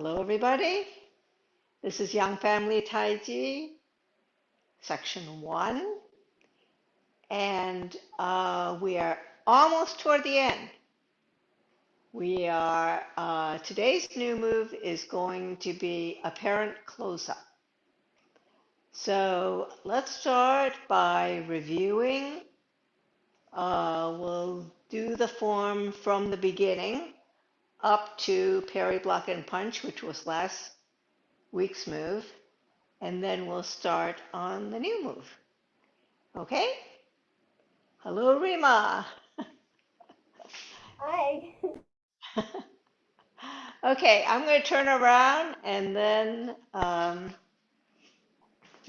Hello, everybody. This is Young Family Taiji, Section 1, and we are almost toward the end. Today's new move is going to be apparent close-up. So let's start by reviewing. We'll do the form from the beginning up to parry, block, and punch, which was last week's move. And then we'll start on the new move. Okay? Hello, Rima. Hi. Okay, I'm going to turn around and then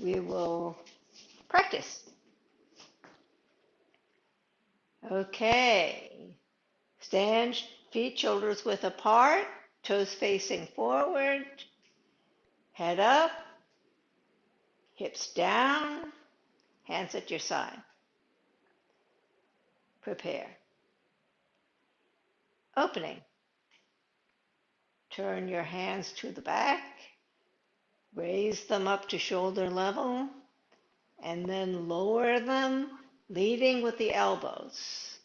we will practice. Okay. Stand feet shoulders width apart, toes facing forward, head up, hips down, hands at your side. Prepare. Opening. Turn your hands to the back, raise them up to shoulder level, and then lower them, leading with the elbows,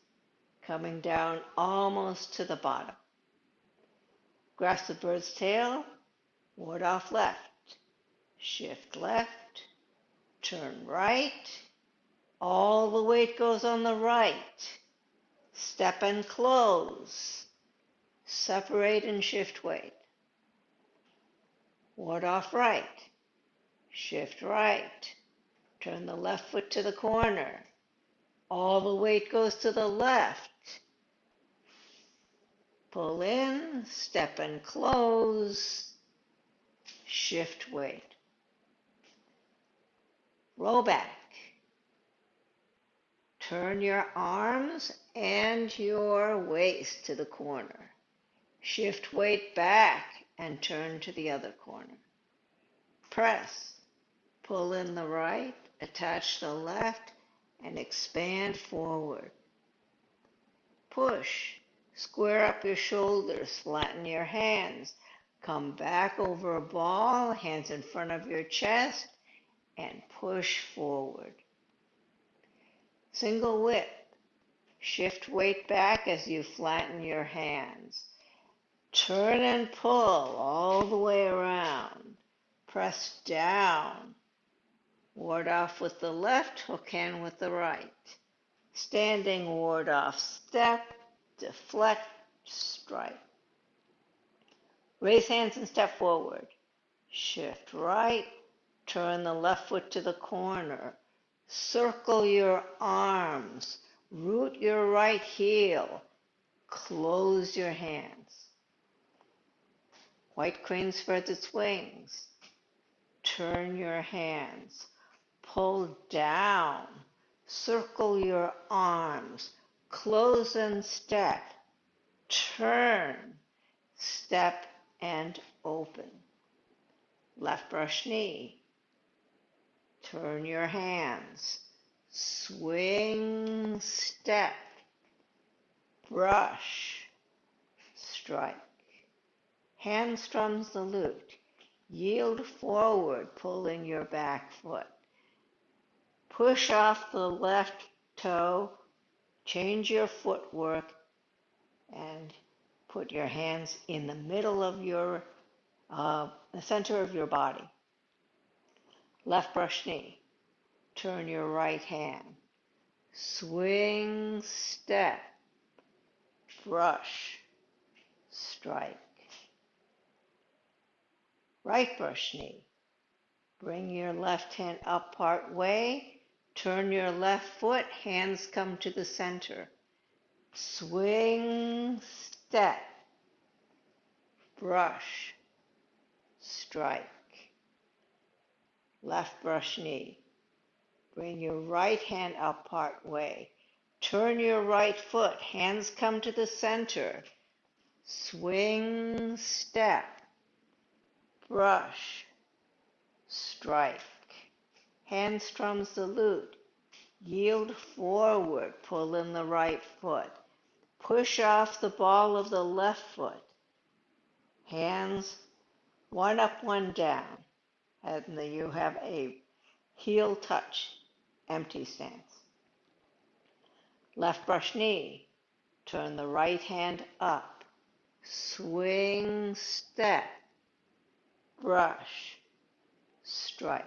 coming down almost to the bottom. Grasp the bird's tail, ward off left, shift left, turn right, all the weight goes on the right, step and close, separate and shift weight, ward off right, shift right, turn the left foot to the corner, all the weight goes to the left, pull in, step and close, shift weight. Roll back. Turn your arms and your waist to the corner. Shift weight back and turn to the other corner. Press. Pull in the right, attach the left, and expand forward. Push. Square up your shoulders, flatten your hands. Come back over a ball, hands in front of your chest, and push forward. Single whip. Shift weight back as you flatten your hands. Turn and pull all the way around. Press down. Ward off with the left, hook hand with the right. Standing ward off step, deflect, strike. Raise hands and step forward. Shift right, turn the left foot to the corner. Circle your arms. Root your right heel. Close your hands. White crane spreads its wings. Turn your hands. Pull down. Circle your arms. Close and step. Turn. Step and open. Left brush knee. Turn your hands. Swing, step, brush, strike. Hand strums the lute. Yield forward, pulling your back foot. Push off the left toe, change your footwork, and put your hands in the middle of the center of your body. Left brush knee. Turn your right hand. Swing, step, brush, strike. Right brush knee. Bring your left hand up part way. Turn your left foot. Hands come to the center. Swing, step, brush, strike. Left brush knee. Bring your right hand up part way. Turn your right foot. Hands come to the center. Swing, step, brush, strike. Hand strums the lute. Yield forward. Pull in the right foot. Push off the ball of the left foot. Hands one up, one down. And then you have a heel touch, empty stance. Left brush knee, turn the right hand up, swing, step, brush, strike.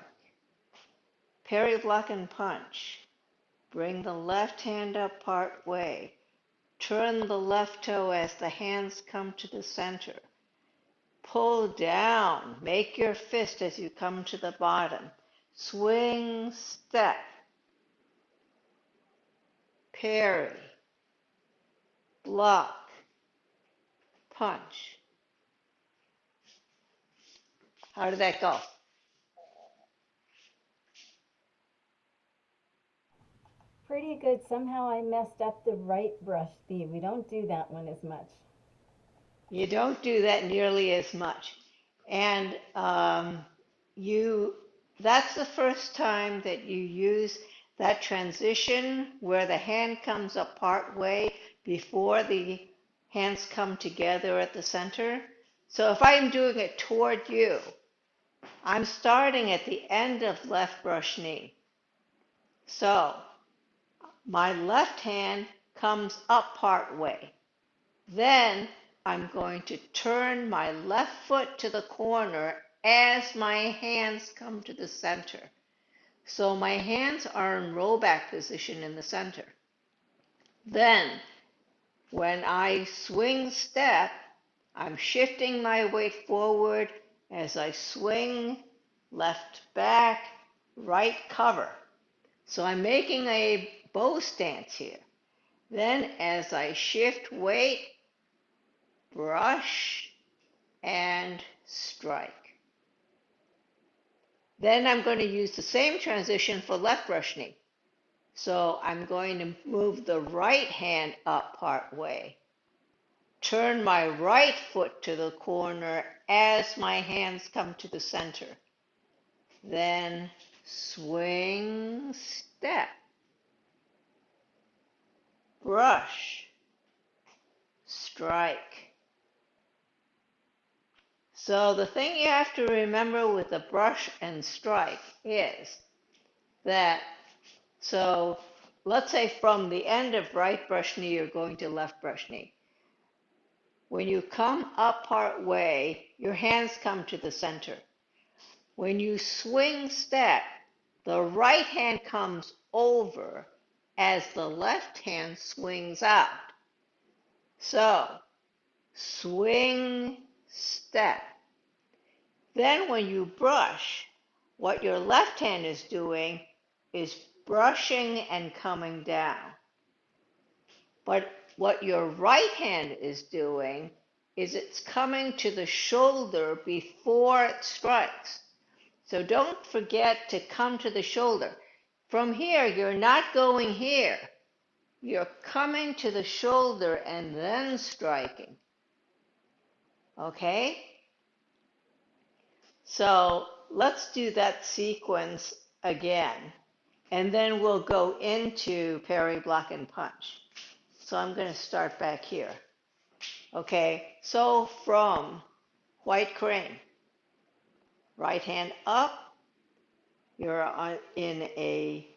Parry, block, and punch. Bring the left hand up part way. Turn the left toe as the hands come to the center. Pull down. Make your fist as you come to the bottom. Swing, step, parry, block, punch. How did that go? Pretty good. Somehow I messed up the right brush speed. We don't do that one as much. You don't do that nearly as much. And you that's the first time that you use that transition where the hand comes up part way before the hands come together at the center. So if I'm doing it toward you, I'm starting at the end of left brush knee. So my left hand comes up part way. Then I'm going to turn my left foot to the corner as my hands come to the center. So my hands are in rollback position in the center. Then, when I swing step, I'm shifting my weight forward as I swing left back, right cover. So I'm making a bow stance here. Then as I shift weight, brush and strike. Then I'm going to use the same transition for left brush knee. So I'm going to move the right hand up part way. Turn my right foot to the corner as my hands come to the center. Then swing, step, brush, strike. So the thing you have to remember with the brush and strike is that, so let's say from the end of right brush knee, you're going to left brush knee. When you come up part way, your hands come to the center. When you swing step, the right hand comes over as the left hand swings out. So, swing, step. Then when you brush, what your left hand is doing is brushing and coming down. But what your right hand is doing is it's coming to the shoulder before it strikes. So don't forget to come to the shoulder. From here, you're not going here. You're coming to the shoulder and then striking. Okay? So let's do that sequence again. And then we'll go into parry, block, and punch. So I'm going to start back here. Okay, so from white crane, right hand up, you're in a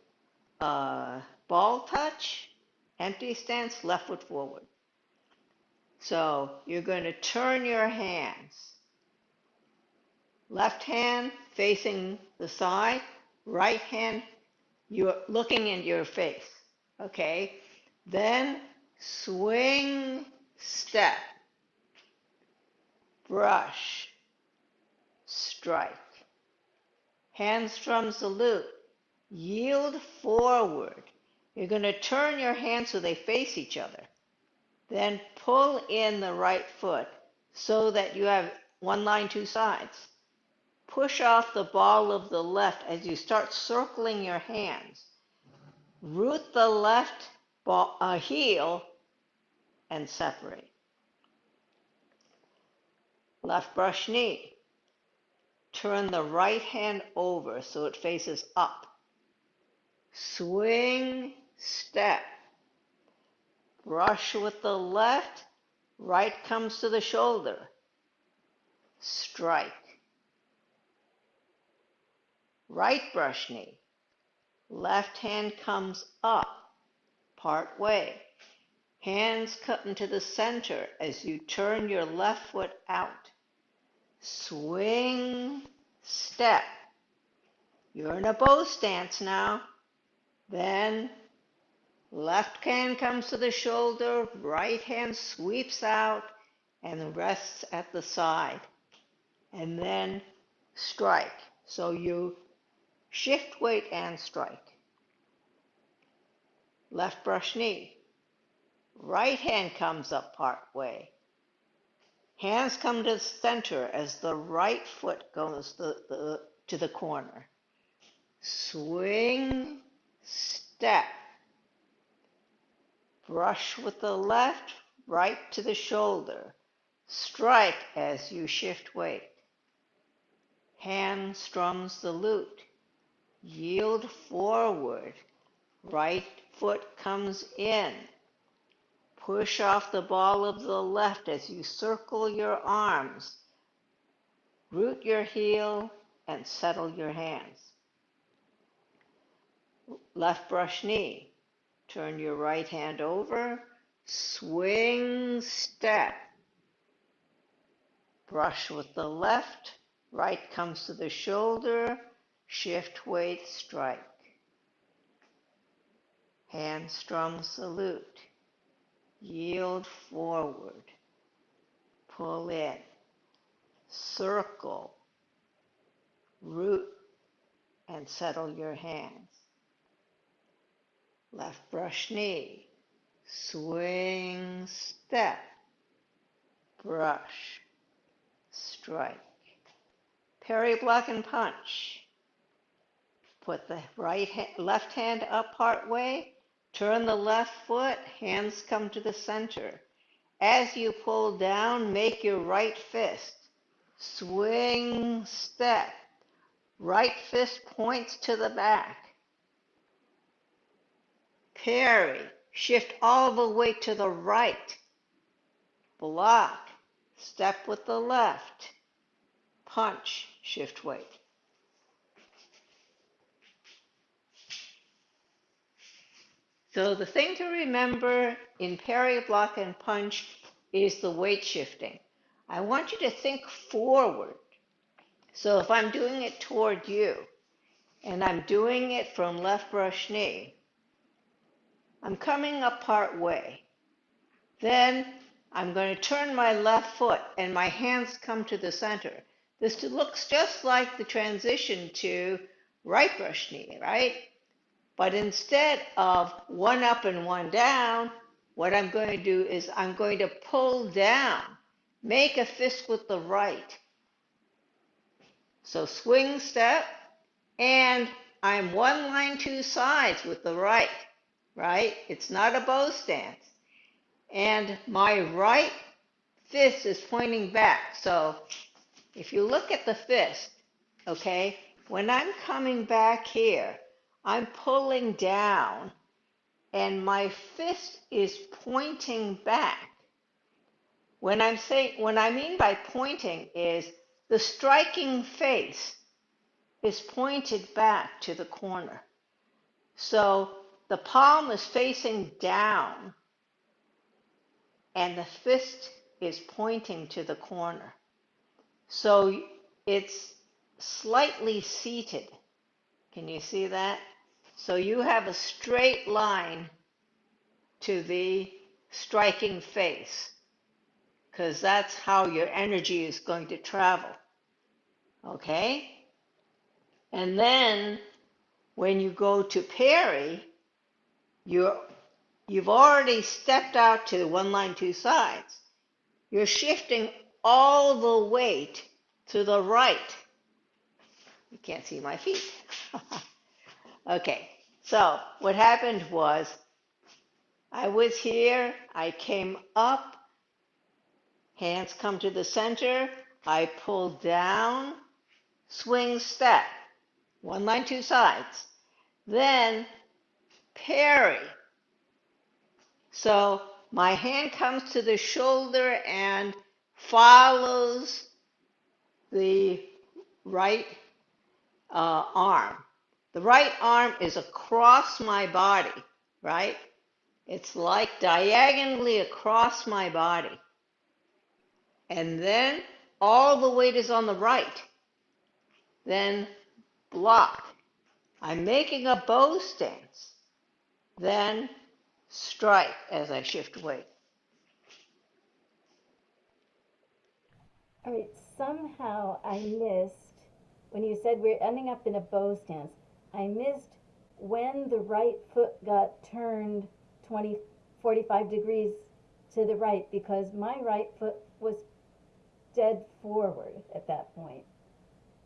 ball touch, empty stance, left foot forward. So you're going to turn your hands. Left hand facing the side, right hand you're looking in your face. Okay, then swing, step, brush, strike. Hands from salute. Yield forward. You're going to turn your hands so they face each other. Then pull in the right foot so that you have one line, two sides. Push off the ball of the left as you start circling your hands. Root the left heel and separate. Left brush knee. Turn the right hand over so it faces up. Swing, step. Brush with the left. Right comes to the shoulder. Strike. right brush knee. Left hand comes up part way. Hands come to the center as you turn your left foot out. Swing, step. You're in a bow stance now. Then left hand comes to the shoulder, right hand sweeps out and rests at the side. And then strike. So you shift weight and strike. Left brush knee. Right hand comes up part way. Hands come to the center as the right foot goes to the corner. Swing, step. Brush with the left, right to the shoulder. Strike as you shift weight. Hand strums the lute. Yield forward. Right foot comes in. Push off the ball of the left as you circle your arms. Root your heel and settle your hands. Left brush knee. Turn your right hand over. Swing, step. Brush with the left. Right comes to the shoulder. Shift weight, strike. Hand strums the lute. Yield forward. Pull in. Circle. Root and settle your hands. Left brush knee. Swing, step. Brush. Strike. Parry, block, and punch. Put the left hand up part way. Turn the left foot. Hands come to the center. As you pull down, make your right fist. Swing, step. Right fist points to the back. Parry. Shift all the way to the right. Block. Step with the left. Punch. Shift weight. So the thing to remember in parry, block, and punch is the weight shifting. I want you to think forward. So if I'm doing it toward you, and I'm doing it from left brush knee, I'm coming up part way. Then I'm going to turn my left foot and my hands come to the center. This looks just like the transition to right brush knee, right? But instead of one up and one down, what I'm going to do is I'm going to pull down, make a fist with the right. So swing, step, and I'm one line, two sides with the right, right? It's not a bow stance. And my right fist is pointing back. So if you look at the fist, okay, when I'm coming back here, I'm pulling down and my fist is pointing back. What I mean by pointing is the striking face is pointed back to the corner. So the palm is facing down and the fist is pointing to the corner. So it's slightly seated. Can you see that? So you have a straight line to the striking face, because that's how your energy is going to travel. Okay? And then when you go to parry, you've already stepped out to one line, two sides. You're shifting all the weight to the right. You can't see my feet. Okay, so what happened was I was here, I came up, hands come to the center, I pull down, swing, step, one line, two sides. Then parry. So my hand comes to the shoulder and follows the right arm. The right arm is across my body, right? It's like diagonally across my body. And then all the weight is on the right. Then block. I'm making a bow stance. Then strike as I shift weight. All right, somehow I missed when you said we're ending up in a bow stance. I missed when the right foot got turned 20, 45 degrees to the right because my right foot was dead forward at that point.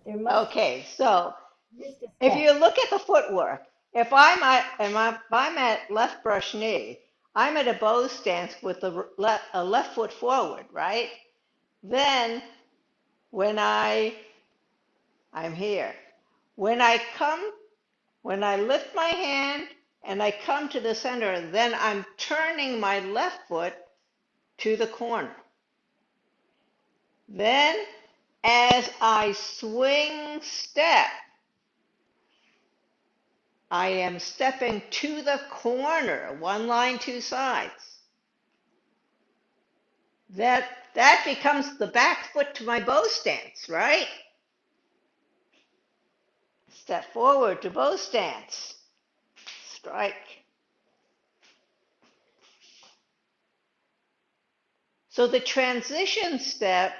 There must Okay, so missed a if step. you look at the footwork, if I'm at left brush knee, I'm at a bow stance with the left foot forward, right? Then when I'm here, when I come, when I lift my hand and I come to the center, then I'm turning my left foot to the corner. Then as I swing step, I am stepping to the corner, one line, two sides. That becomes the back foot to my bow stance, right? Step forward to bow stance. Strike. So the transition step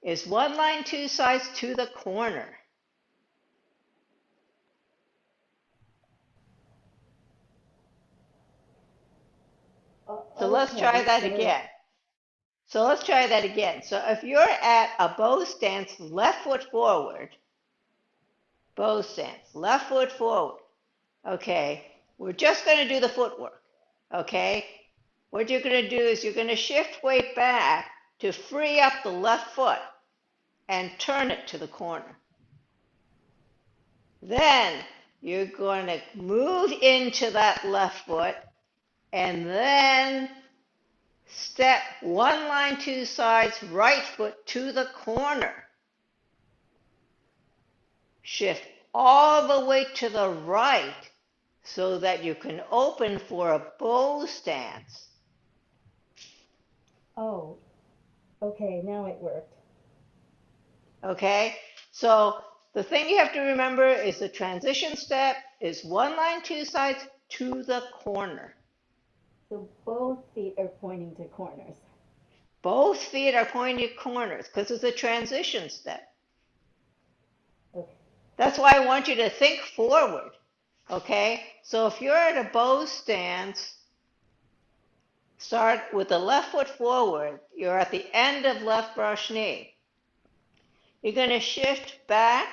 is one line, two sides to the corner. So let's try Okay, that so again. So if you're at a bow stance, left foot forward, bow stance, left foot forward. Okay, we're just going to do the footwork. Okay, what you're going to do is you're going to shift weight back to free up the left foot and turn it to the corner. Then you're going to move into that left foot and then step one line, two sides, right foot to the corner. Shift all the way to the right so that you can open for a bow stance. oh, okay, now it worked. Okay? So the thing you have to remember is the transition step is one line, two sides to the corner. So both feet are pointing to corners. Both feet are pointing corners because it's a transition step. Okay. That's why I want you to think forward. Okay? So if you're at a bow stance, start with the left foot forward. You're at the end of left brush knee. You're going to shift back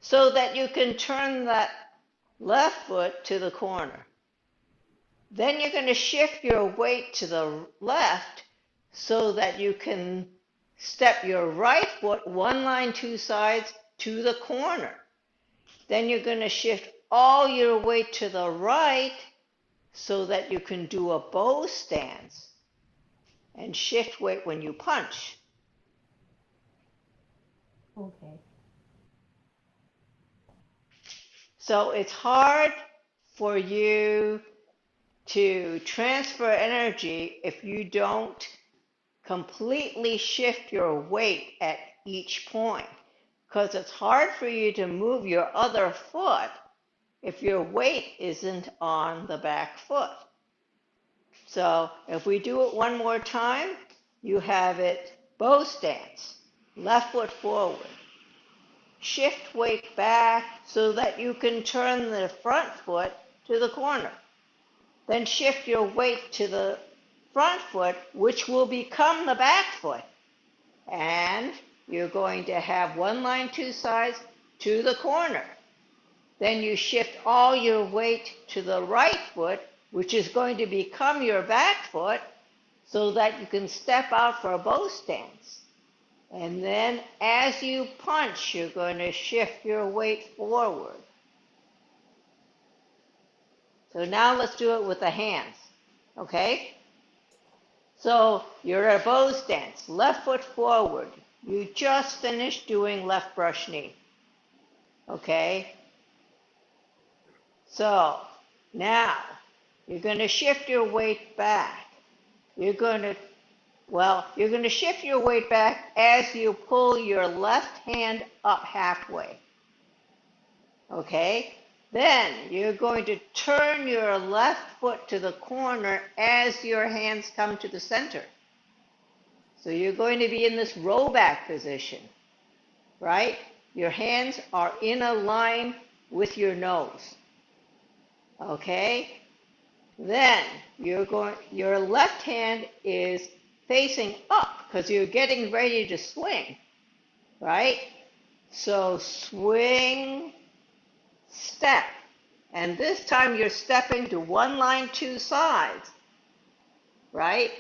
so that you can turn that left foot to the corner. Then you're going to shift your weight to the left so that you can step your right foot one line, two sides to the corner. Then you're going to shift all your weight to the right so that you can do a bow stance and shift weight when you punch. Okay. So it's hard for you to transfer energy if you don't completely shift your weight at each point, because it's hard for you to move your other foot if your weight isn't on the back foot. So if we do it one more time, you have it bow stance, left foot forward. Shift weight back so that you can turn the front foot to the corner. Then shift your weight to the front foot, which will become the back foot. And you're going to have one line, two sides to the corner. Then you shift all your weight to the right foot, which is going to become your back foot, so that you can step out for a bow stance. And then as you punch, you're going to shift your weight forward. So now let's do it with the hands, okay? So you're at a bow stance, left foot forward. You just finished doing left brush knee. Okay? So now you're going to shift your weight back. You're going to, you're going to shift your weight back as you pull your left hand up halfway. Okay? Then you're going to turn your left foot to the corner as your hands come to the center. So you're going to be in this row back position, right? Your hands are in a line with your nose. Okay? Then your left hand is facing up because you're getting ready to swing, right? So swing, step. And this time you're stepping to one line, two sides, right?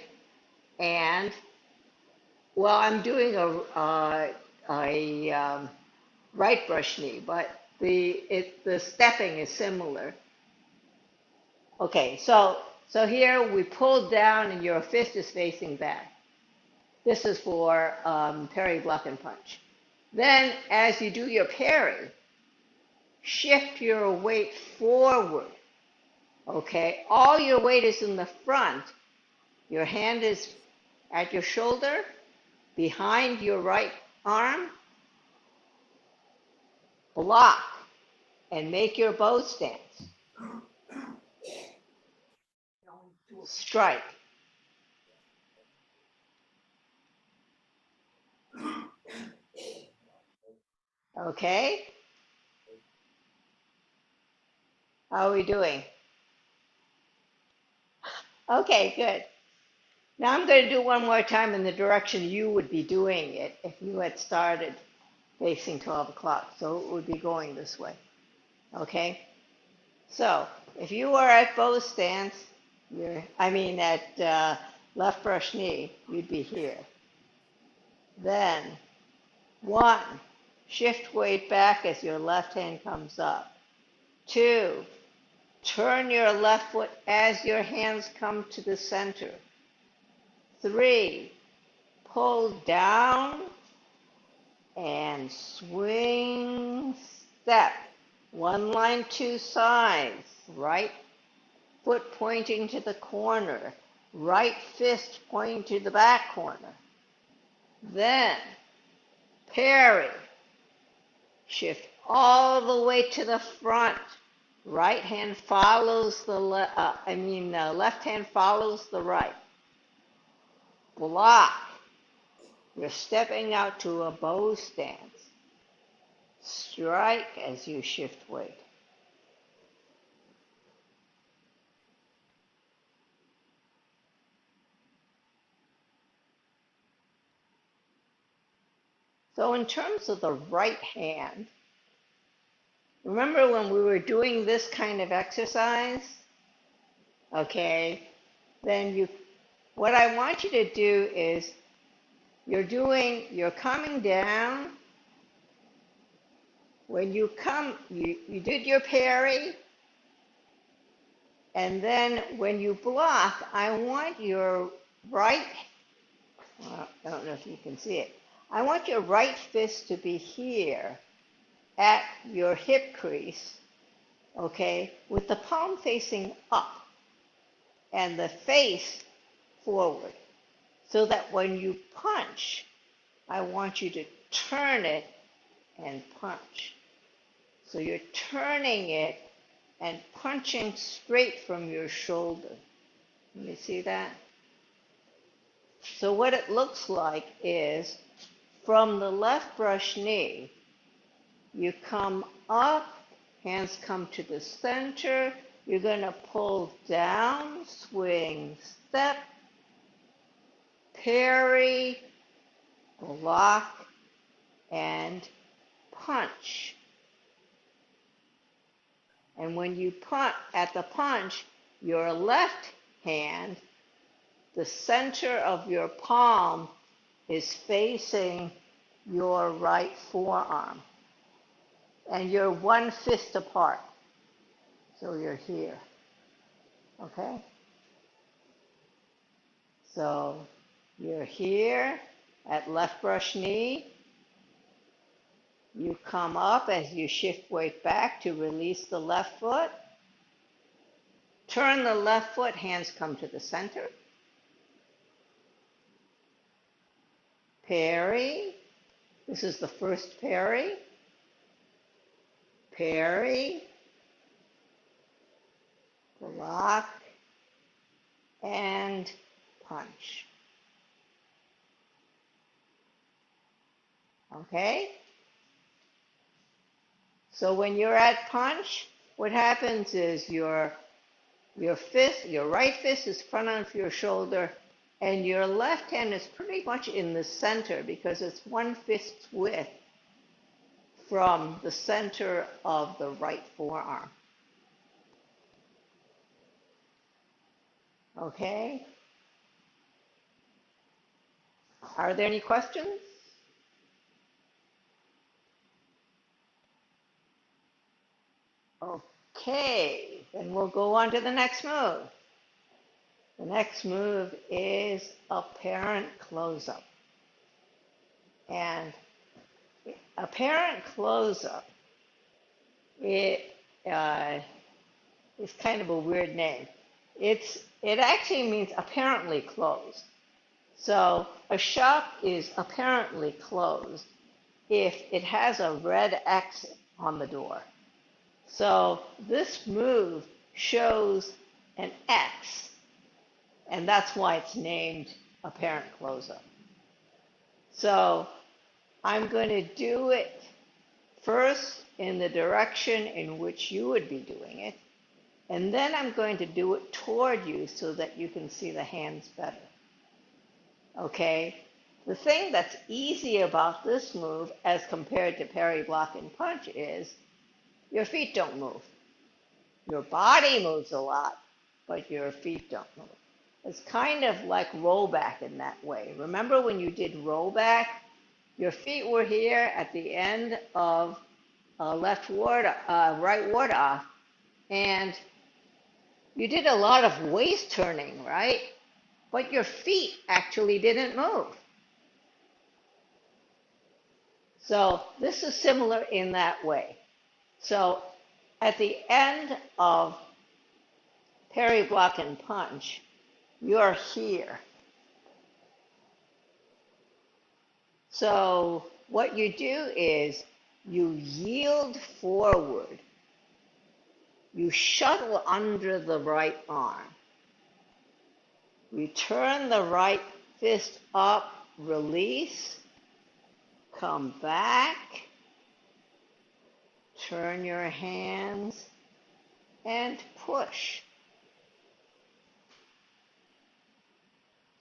And I'm doing a right brush knee, but the stepping is similar. Okay, so here we pull down and your fist is facing back. This is for parry, block, and punch. Then, as you do your parry, shift your weight forward. Okay, all your weight is in the front. Your hand is at your shoulder, behind your right arm. Block and make your bow stance. Strike. Okay? How are we doing? Okay, good. Now I'm going to do one more time in the direction you would be doing it if you had started facing 12 o'clock. So it would be going this way. Okay? So if you are at bow stance, at left brush knee, you'd be here. Then 1, shift weight back as your left hand comes up. 2, turn your left foot as your hands come to the center. 3, pull down and swing, step. One line, two sides. Right foot pointing to the corner. Right fist pointing to the back corner. Then parry. Shift all the way to the front. Right hand follows the left hand follows the right. Block. You're stepping out to a bow stance. Strike as you shift weight. So in terms of the right hand, remember when we were doing this kind of exercise? Okay, then what I want you to do is you're coming down. When you come, you did your parry, and then when you block, I want your right, I don't know if you can see it, I want your right fist to be here at your hip crease, okay, with the palm facing up and the face forward, so that when you punch, I want you to turn it and punch. So you're turning it and punching straight from your shoulder. Can you see that? So what it looks like is from the left brush knee, you come up, hands come to the center, you're going to pull down, swing, step, parry, block, and punch. And when you punch at the punch, your left hand, the center of your palm is facing your right forearm. And you're one fist apart. So you're here. Okay? So you're here at left brush knee. You come up as you shift weight back to release the left foot. Turn the left foot, hands come to the center. Parry. This is the first parry. Parry. Block. And punch. Okay? So when you're at punch, what happens is your right fist is front of your shoulder, and your left hand is pretty much in the center because it's one fist's width from the center of the right forearm. Okay? Are there any questions? Okay, then we'll go on to the next move. The next move is apparent close-up. And apparent close-up, it is kind of a weird name. It actually means apparently closed. So a shop is apparently closed if it has a red X on the door. So this move shows an X, and that's why it's named apparent close-up. So I'm going to do it first in the direction in which you would be doing it, and then I'm going to do it toward you so that you can see the hands better. Okay? The thing that's easy about this move as compared to parry, block, and punch is your feet don't move. Your body moves a lot, but your feet don't move. It's kind of like rollback in that way. Remember when you did rollback? Your feet were here at the end of right ward off, and you did a lot of waist turning, right? But your feet actually didn't move. So this is similar in that way. So at the end of parry, block, and punch, you're here. So what you do is you yield forward. You shuttle under the right arm. You turn the right fist up, release, come back, turn your hands, and push.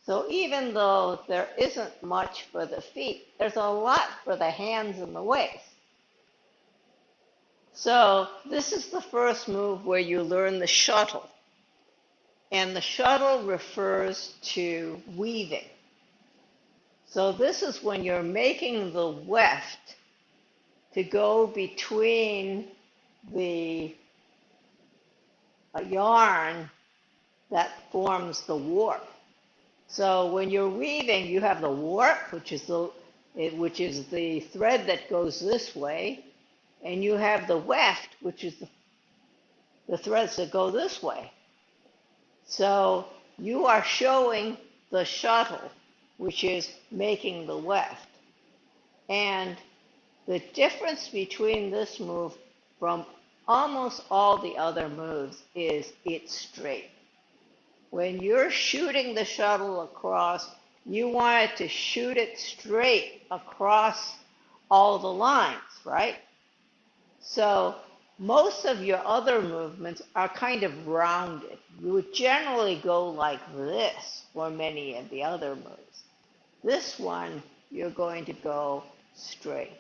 So even though there isn't much for the feet, there's a lot for the hands and the waist. So this is the first move where you learn the shuttle. And the shuttle refers to weaving. So this is when you're making the weft to go between the yarn that forms the warp. So when you're weaving, you have the warp, which is the thread that goes this way, and you have the weft, which is the threads that go this way. So you are showing the shuttle, which is making the weft. And the difference between this move from almost all the other moves is it's straight. When you're shooting the shuttle across, you want it to shoot it straight across all the lines, right? So most of your other movements are kind of rounded. You would generally go like this for many of the other moves. This one, you're going to go straight.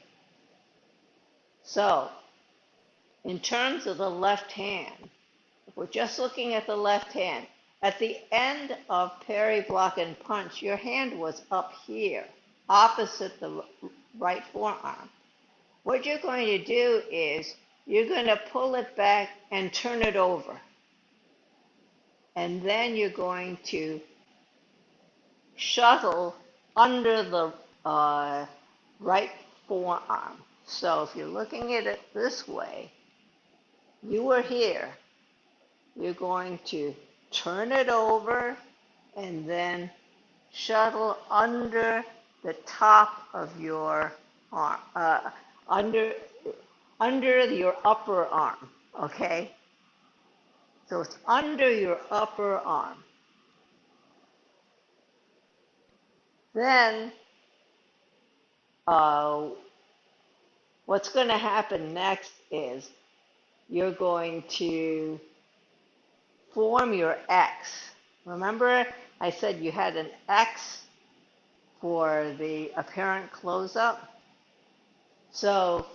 So, in terms of the left hand, if we're just looking at the left hand, at the end of parry, block, and punch, your hand was up here, opposite the right forearm. What you're going to do is you're going to pull it back and turn it over. And then you're going to shuttle under the right forearm. So if you're looking at it this way, you are here. You're going to turn it over and then shuttle under the top of your arm, under your upper arm, okay? So it's under your upper arm. Then what's going to happen next is you're going to form your X. Remember I said you had an X for the apparent close-up? So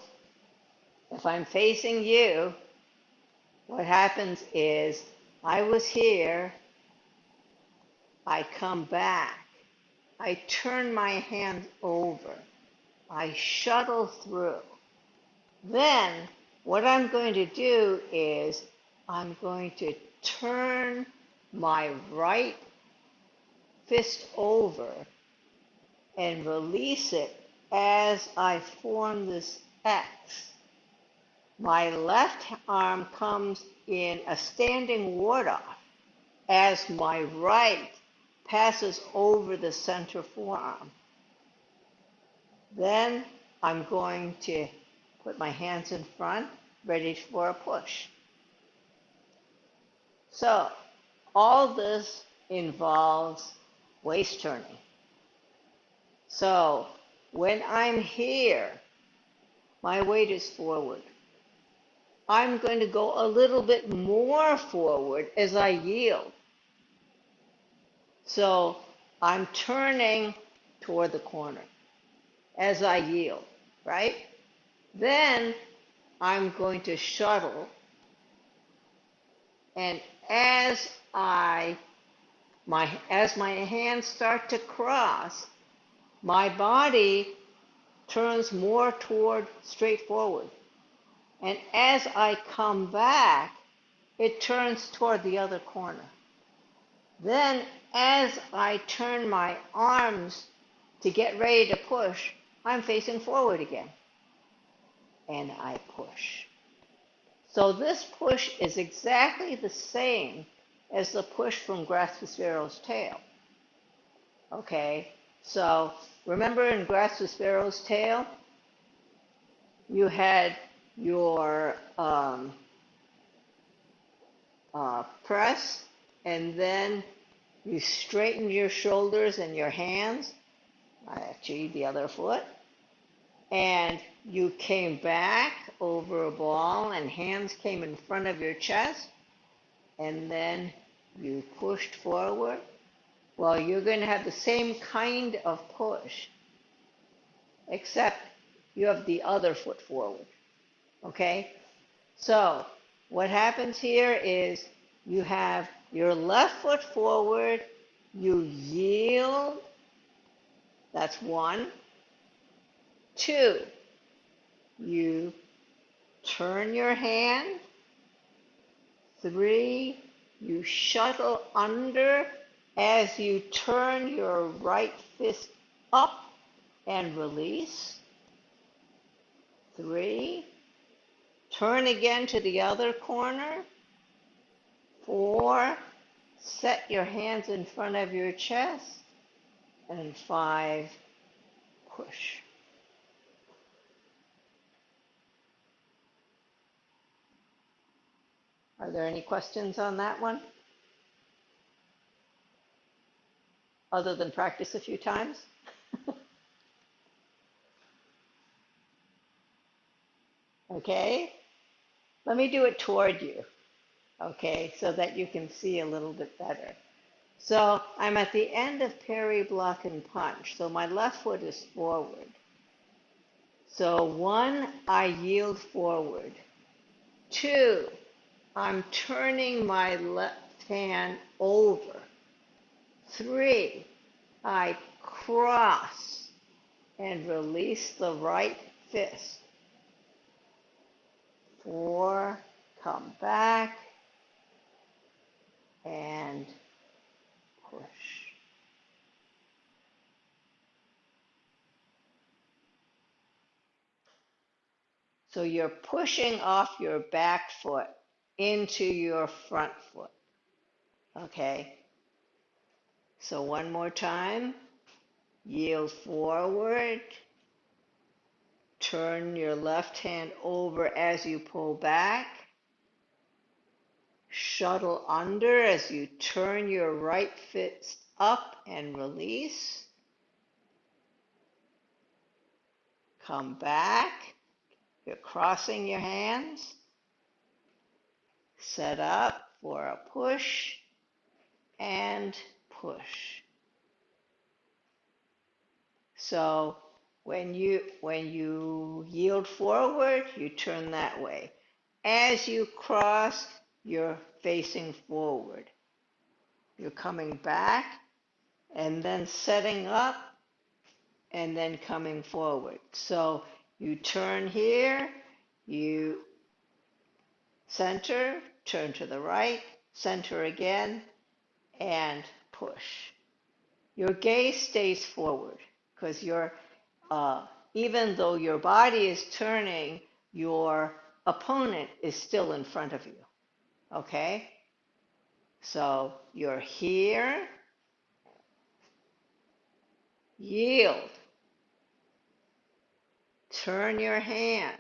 if I'm facing you, what happens is I was here, I come back, I turn my hand over, I shuttle through. Then what I'm going to do is I'm going to turn my right fist over and release it as I form this X. My left arm comes in a standing ward-off as my right passes over the center forearm. Then I'm going to put my hands in front, ready for a push. So all this involves waist turning. So when I'm here, my weight is forward. I'm going to go a little bit more forward as I yield. So I'm turning toward the corner as I yield, right? Then I'm going to shuttle, and as my hands start to cross, my body turns more toward straight forward. And as I come back, it turns toward the other corner. Then as I turn my arms to get ready to push, I'm facing forward again. And I push. So this push is exactly the same as the push from Grasp-the-Sparrow's tail. Okay, so remember in Grasp-the-Sparrow's tail, you had your press, and then you straightened your shoulders and your hands, actually the other foot, and you came back over a ball and hands came in front of your chest, and then you pushed forward. Well, you're going to have the same kind of push, except you have the other foot forward. Okay? So what happens here is you have your left foot forward, you yield, that's 1. 2, you turn your hand. 3, you shuttle under as you turn your right fist up and release. 3, turn again to the other corner. 4, set your hands in front of your chest. And 5, push. Are there any questions on that one? Other than practice a few times? Okay, let me do it toward you, okay, so that you can see a little bit better. So I'm at the end of parry, block, and punch. So my left foot is forward. So 1, I yield forward. 2, I'm turning my left hand over. 3, I cross and release the right fist. 4, come back and push. So you're pushing off your back foot into your front foot. Okay? So one more time. Yield forward. Turn your left hand over as you pull back. Shuttle under as you turn your right fist up and release. Come back. You're crossing your hands. Set up for a push and push. So when you yield forward, you turn that way. As you cross, you're facing forward. You're coming back and then setting up and then coming forward. So you turn here, you center, turn to the right, center again, and push. Your gaze stays forward because even though your body is turning, your opponent is still in front of you. Okay? So you're here, yield, turn your hand,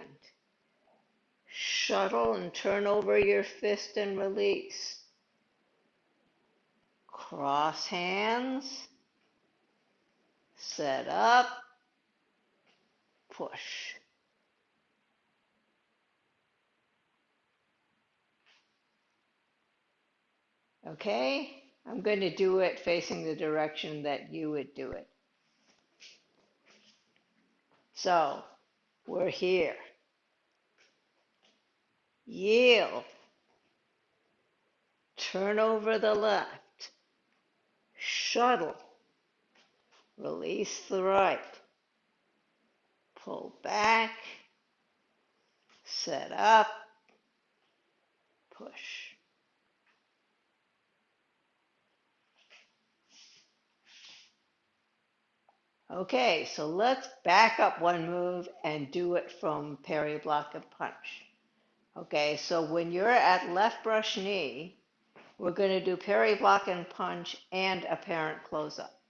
shuttle and turn over your fist and release. Cross hands, set up, push. Okay? I'm going to do it facing the direction that you would do it. So, we're here. Yield. Turn over the left. Shuttle. Release the right. Pull back. Set up. Push. Okay, so let's back up one move and do it from parry, block, and punch. Okay, so when you're at left brush knee, we're going to do parry, block, and punch and apparent close-up.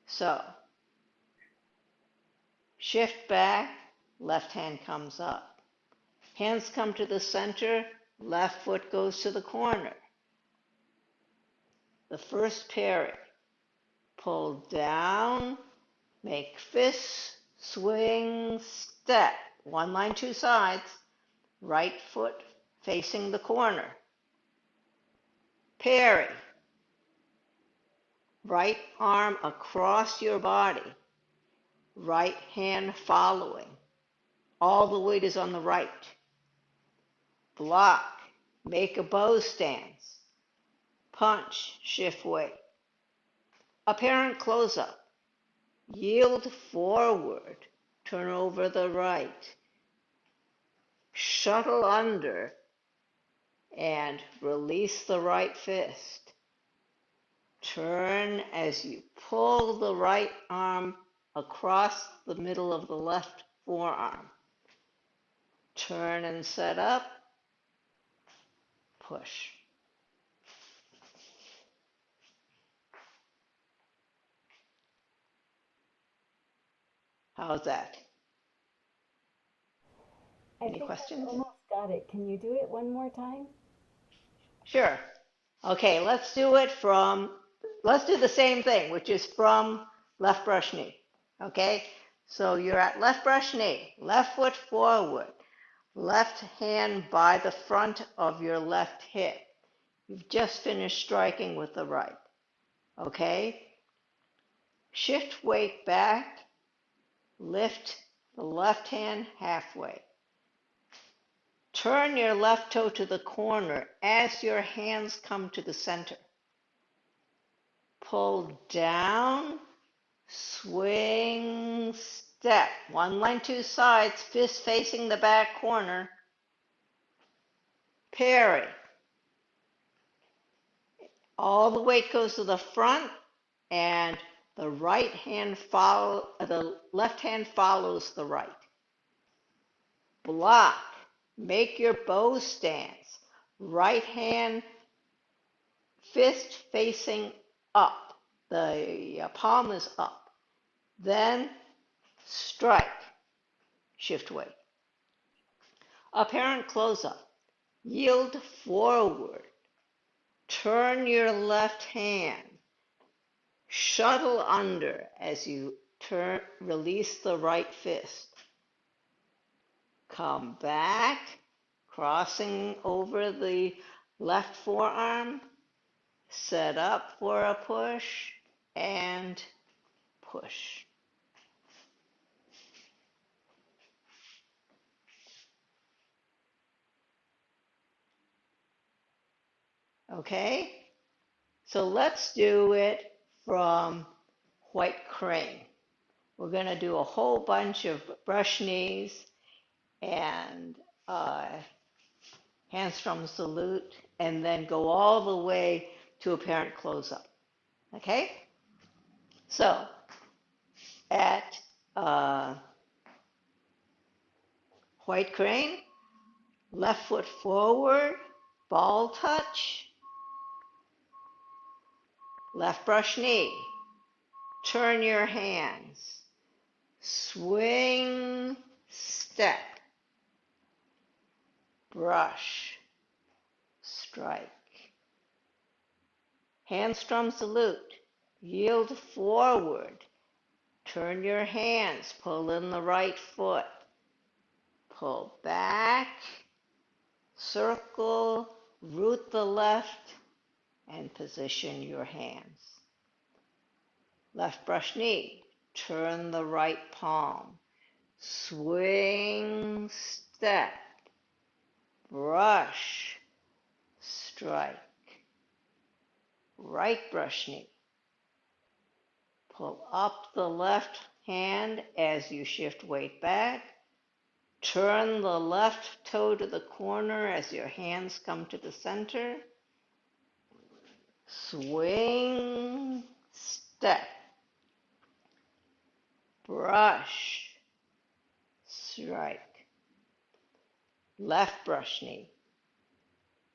So, shift back, left hand comes up. Hands come to the center, left foot goes to the corner. The first parry, pull down, make fists, swing, step. One line, two sides, right foot facing the corner. Parry, right arm across your body, right hand following. All the weight is on the right. Block, make a bow stance. Punch, shift weight. Apparent close-up. Yield forward, turn over the right. Shuttle under and release the right fist. Turn as you pull the right arm across the middle of the left forearm. Turn and set up. Push. How's that? I Any think I questions? almost got it. Can you do it one more time? Sure. Okay, let's do the same thing, which is from left brush knee. Okay, so you're at left brush knee, left foot forward, left hand by the front of your left hip. You've just finished striking with the right. Okay, shift weight back, lift the left hand halfway. Turn your left toe to the corner as your hands come to the center. Pull down, swing, step. One line, two sides, fist facing the back corner. Parry. All the weight goes to the front and the left hand follows the right. block. Make your bow stance. Right hand fist facing up. The palm is up. Then strike. Shift weight. Apparent close-up. Yield forward. Turn your left hand. Shuttle under as you release the right fist. Come back, crossing over the left forearm. Set up for a push and push. Okay? So let's do it from white crane. We're going to do a whole bunch of brush knees and handstrom salute, and then go all the way to apparent close-up. Okay? So, at white crane, left foot forward, ball touch, left brush knee, turn your hands, swing, step, brush, strike. Handstrom salute, yield forward, turn your hands, pull in the right foot, pull back, circle, root the left, and position your hands. Left brush knee, turn the right palm, swing, step, brush, strike. Right brush knee, pull up the left hand as you shift weight back, turn the left toe to the corner as your hands come to the center, swing, step, brush, strike. Left brush knee.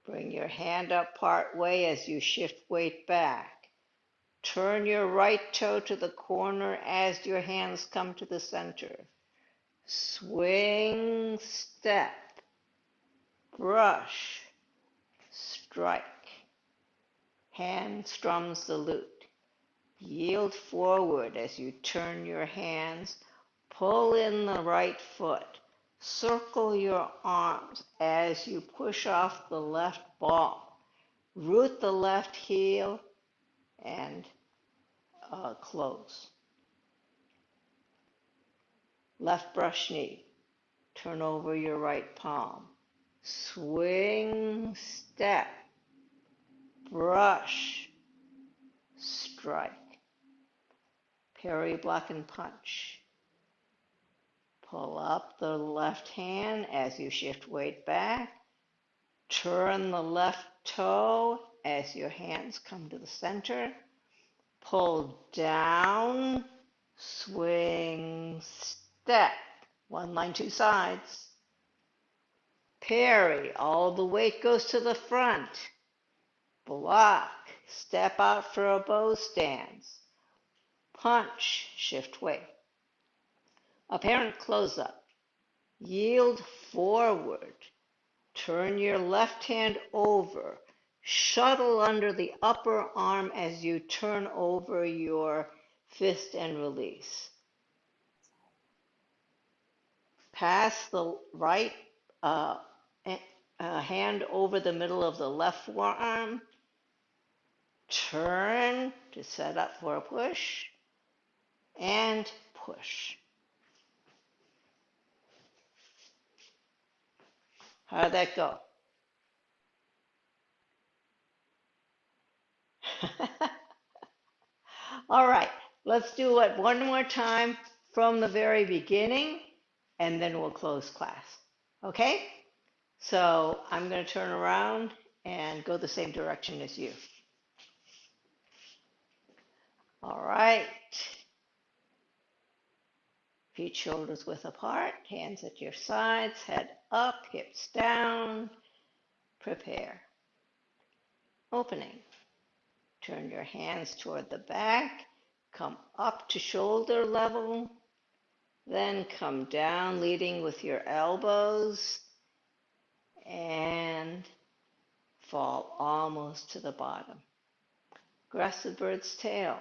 Bring your hand up part way as you shift weight back. Turn your right toe to the corner as your hands come to the center. Swing, step, brush, strike. Handstrom salute. Yield forward as you turn your hands. Pull in the right foot. Circle your arms as you push off the left ball. Root the left heel and close. Left brush knee. Turn over your right palm. Swing, step, brush, strike. Parry, block, and punch. Pull up the left hand as you shift weight back. Turn the left toe as your hands come to the center. Pull down, swing, step. One line, two sides. Parry, all the weight goes to the front. Block, step out for a bow stance. Punch, shift weight. Apparent close-up. Yield forward. Turn your left hand over. Shuttle under the upper arm as you turn over your fist and release. Pass the right hand over the middle of the left forearm. Turn to set up for a push. And push. How'd that go? All right, let's do it one more time from the very beginning, and then we'll close class. Okay? So I'm going to turn around and go the same direction as you. All right. Feet shoulders width apart, hands at your sides, head up, hips down. Prepare. Opening. Turn your hands toward the back, come up to shoulder level, then come down, leading with your elbows, and fall almost to the bottom. Aggressive bird's tail.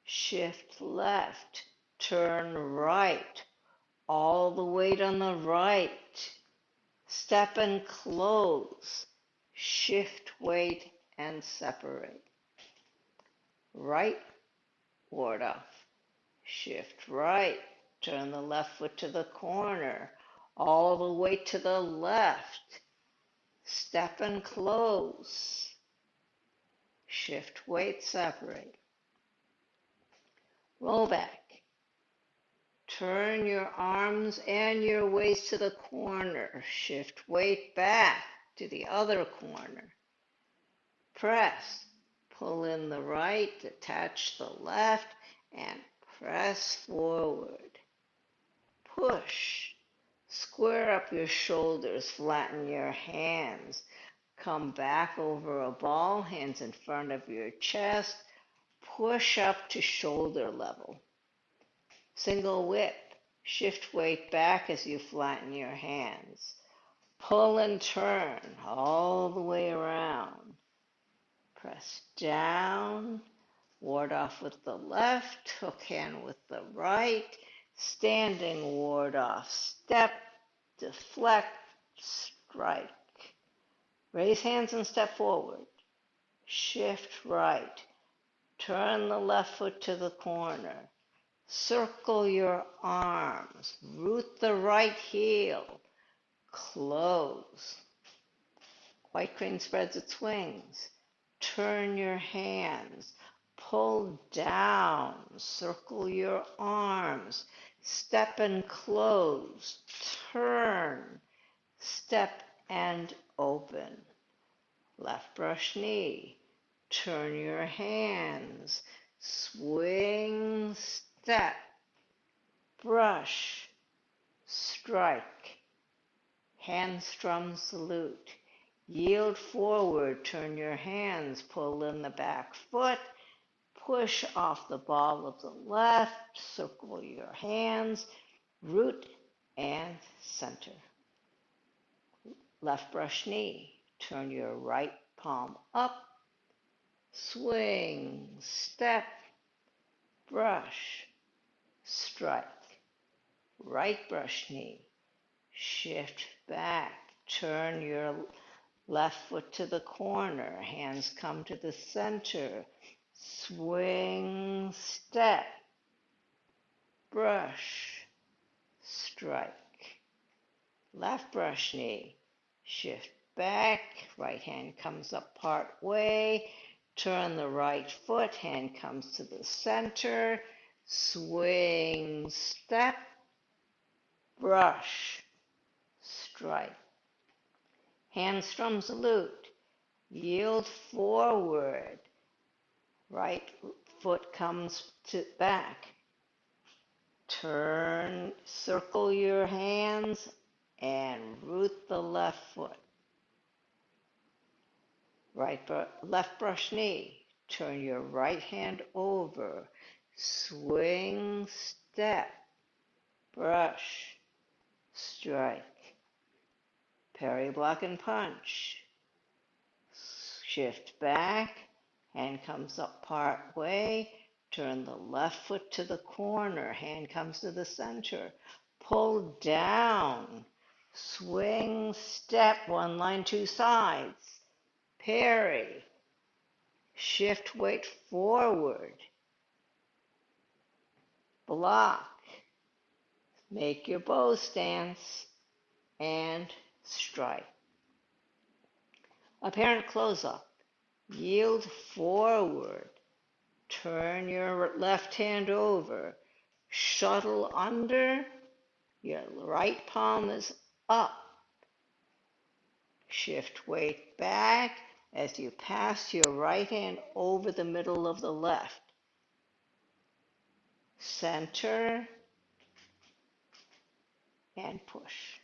Shift left, turn right, all the weight on the right. Step and close. Shift weight and separate. Right, ward off. Shift right, turn the left foot to the corner, all the way to the left. Step and close. Shift weight, separate. Roll back. Turn your arms and your waist to the corner. Shift weight back to the other corner. Press. Pull in the right, detach the left, and press forward. Push. Square up your shoulders, flatten your hands. Come back over a ball, hands in front of your chest. Push up to shoulder level. Single whip. Shift weight back as you flatten your hands. Pull and turn all the way around. Press down. Ward off with the left. Hook hand with the right. Standing ward off. Step. Deflect. Strike. Raise hands and step forward. Shift right. Turn the left foot to the corner. Circle your arms. Root the right heel. Close. White crane spreads its wings. Turn your hands. Pull down. Circle your arms. Step and close. Turn. Step and open. Left brush knee. Turn your hands. Swing, step, brush, strike, hand strum salute. Yield forward, turn your hands, pull in the back foot, push off the ball of the left, circle your hands, root and center. Left brush knee, turn your right palm up, swing, step, brush, strike. Right brush knee, shift back, turn your left foot to the corner, hands come to the center, swing, step, brush, strike. Left brush knee, shift back, right hand comes up part way, turn the right foot, hand comes to the center, swing, step, brush, strike. Hand strum salute, yield forward, right foot comes to back, turn, circle your hands, and root the left foot. Left brush knee, turn your right hand over, swing, step, brush, strike. Parry, block, and punch. Shift back, hand comes up part way, turn the left foot to the corner, hand comes to the center, pull down, swing, step, one line, two sides, parry, shift weight forward, block, make your bow stance, and strike. Apparent close-up. Yield forward. Turn your left hand over. Shuttle under. Your right palm is up. Shift weight back as you pass your right hand over the middle of the left. Center. and push.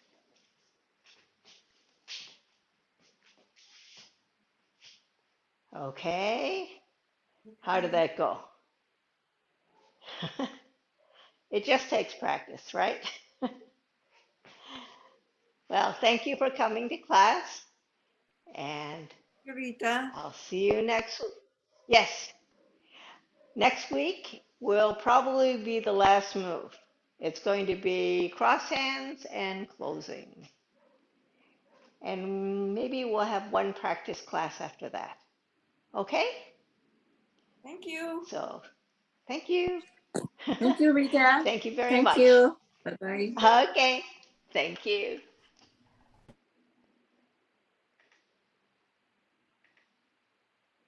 Okay, how did Okay. that go? It just takes practice, right? Well, thank you for coming to class, and Rita. I'll see you next week. Yes, next week will probably be the last move. It's going to be cross hands and closing. And maybe we'll have one practice class after that. Okay? Thank you. So, thank you. Thank you, Rita. Thank you very Thank much. you. Bye bye. Okay, thank you.